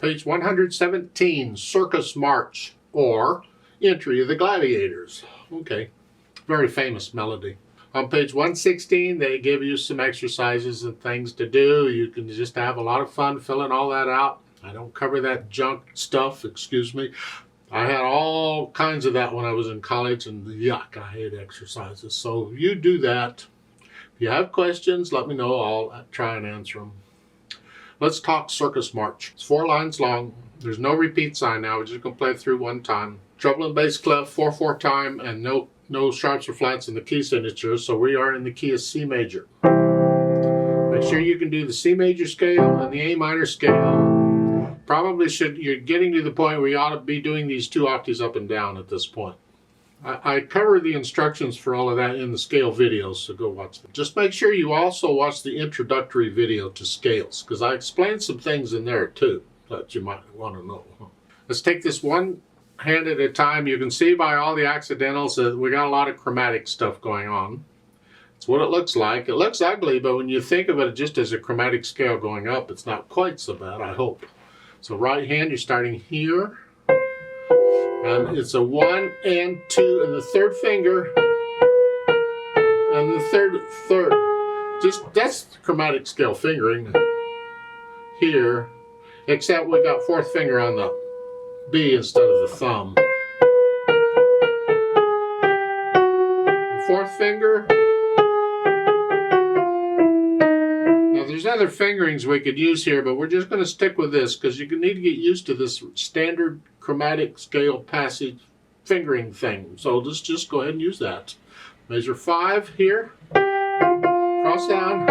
Page 117, Circus March, or Entry of the Gladiators. Okay, very famous melody. On page 116, they give you some exercises and things to do. You can just have a lot of fun filling all that out. I don't cover that junk stuff, excuse me. I had all kinds of that when I was in college, and yuck, I hate exercises. So you do that. If you have questions, let me know. I'll try and answer them. Let's talk Circus March. It's 4 lines long. There's no repeat sign now. We're just going to play it through one time. Treble and bass clef, 4/4 time, and no sharps or flats in the key signature. So we are in the key of C major. Make sure you can do the C major scale and the A minor scale. Probably you're getting to the point where you ought to be doing these 2 octaves up and down at this point. I cover the instructions for all of that in the scale videos, so go watch them. Just make sure you also watch the introductory video to scales, because I explained some things in there too that you might want to know. Let's take this one hand at a time. You can see by all the accidentals that we got a lot of chromatic stuff going on. It's what it looks like. It looks ugly, but when you think of it just as a chromatic scale going up, it's not quite so bad, I hope. So right hand, you're starting here. And it's a 1 and 2 and the 3rd finger. And the third. That's chromatic scale fingering here. Except we got 4th finger on the B instead of the thumb. The 4th finger. Now there's other fingerings we could use here, but we're just going to stick with this because you need to get used to this standard chromatic scale passage fingering thing. So let's just go ahead and use that. Measure 5 here. Cross down.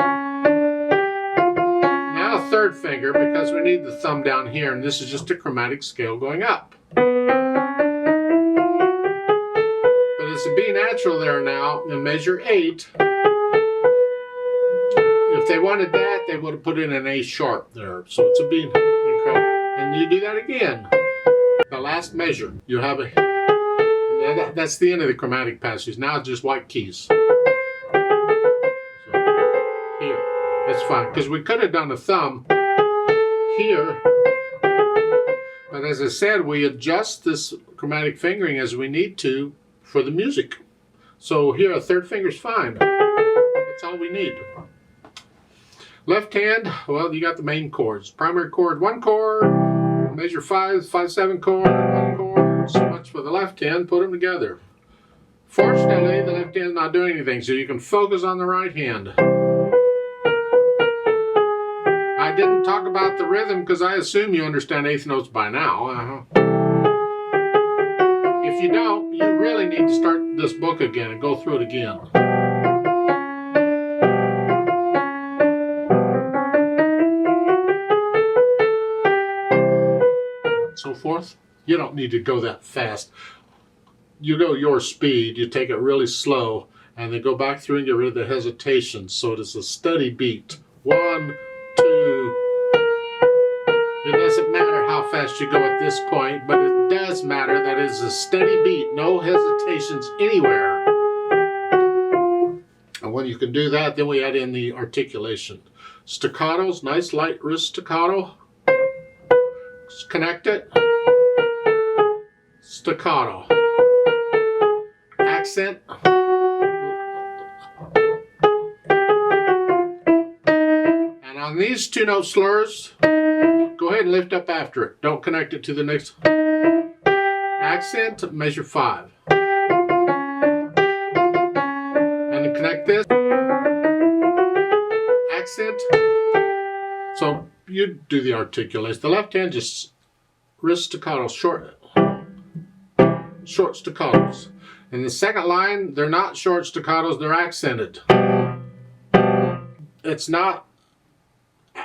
Now a 3rd finger because we need the thumb down here, and this is just a chromatic scale going up. But it's a B natural there now, and measure 8. If they wanted that, they would have put in an A sharp there. So it's a B. And you do that again. The last measure, you have that's the end of the chromatic passage. Now it's just white keys. So here, that's fine. Because we could have done a thumb here. But as I said, we adjust this chromatic fingering as we need to for the music. So here, a 3rd finger's fine. That's all we need. Left hand, well, you got the main chords. Primary chord, 1 chord. Measure 5, 5/7 chord, 1 chord. So much for the left hand. Put them together. Fortunately, the left hand's not doing anything, so you can focus on the right hand. I didn't talk about the rhythm because I assume you understand 8th notes by now. If you don't, you really need to start this book again and go through it again. So forth. You don't need to go that fast. You go your speed, you take it really slow, and then go back through and get rid of the hesitation. So it is a steady beat. 1, 2. It doesn't matter how fast you go at this point, but it does matter that it is a steady beat, no hesitations anywhere. And when you can do that, then we add in the articulation. Staccatos, nice light wrist staccato. Connect it. Staccato. Accent. And on these 2-note slurs, go ahead and lift up after it. Don't connect it to the next. Accent, measure 5. And then connect this. Accent. So you do the articulation. The left hand just wrist staccato, short staccatos. In the second line, they're not short staccatos, they're accented. It's not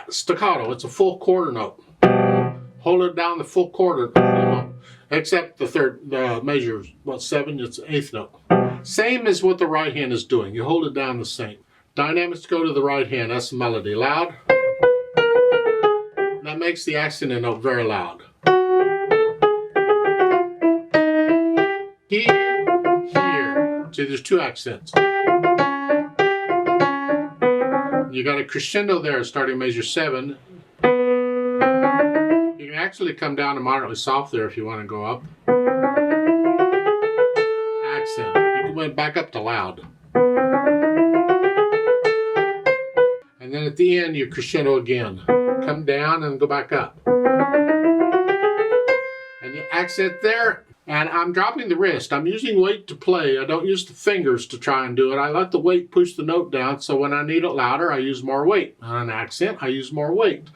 staccato, it's a full quarter note. Hold it down the full quarter note. Except the measure, 7, it's 8th note. Same as what the right hand is doing. You hold it down the same. Dynamics go to the right hand, that's the melody. Loud. That makes the accented note very loud. Here. See, there's 2 accents. You got a crescendo there starting measure 7. You can actually come down to moderately soft there if you want to go up. Accent. You can went back up to loud. And then at the end, you crescendo again. Come down and go back up. And you accent there. And I'm dropping the wrist. I'm using weight to play. I don't use the fingers to try and do it. I let the weight push the note down, so when I need it louder, I use more weight. On an accent, I use more weight.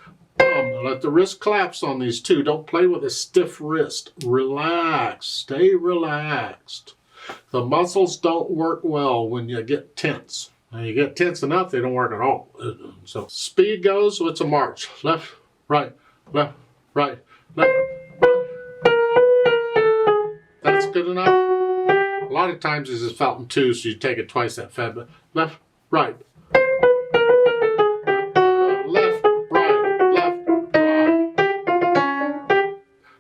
Let the wrist collapse on these two. Don't play with a stiff wrist. Relax. Stay relaxed. The muscles don't work well when you get tense. When you get tense enough, they don't work at all. So speed goes, it's a march. Left, right, left, right, left. That's good enough. A lot of times this is felt in two, so you take it twice that fast. But left, right. Left, right, left, right.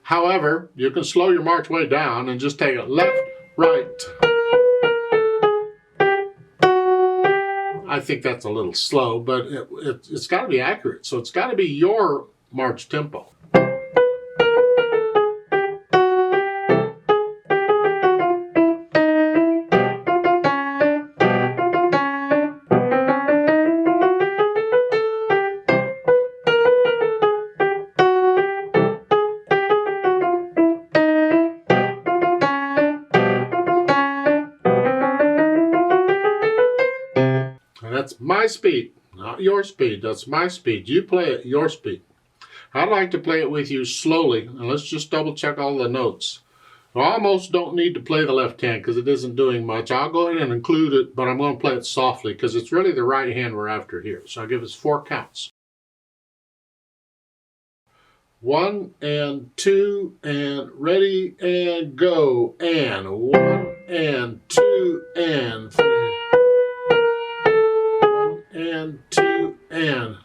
However, you can slow your march way down and just take it left, right. I think that's a little slow, but it's got to be accurate. So it's got to be your march tempo. That's my speed, not your speed. That's my speed. You play at your speed. I'd like to play it with you slowly, and let's just double check all the notes. I almost don't need to play the left hand because it isn't doing much. I'll go ahead and include it, but I'm going to play it softly because it's really the right hand we're after here. So I'll give us 4 counts. 1 and 2 and ready and go. And 1 and 2 and 3. And 2 and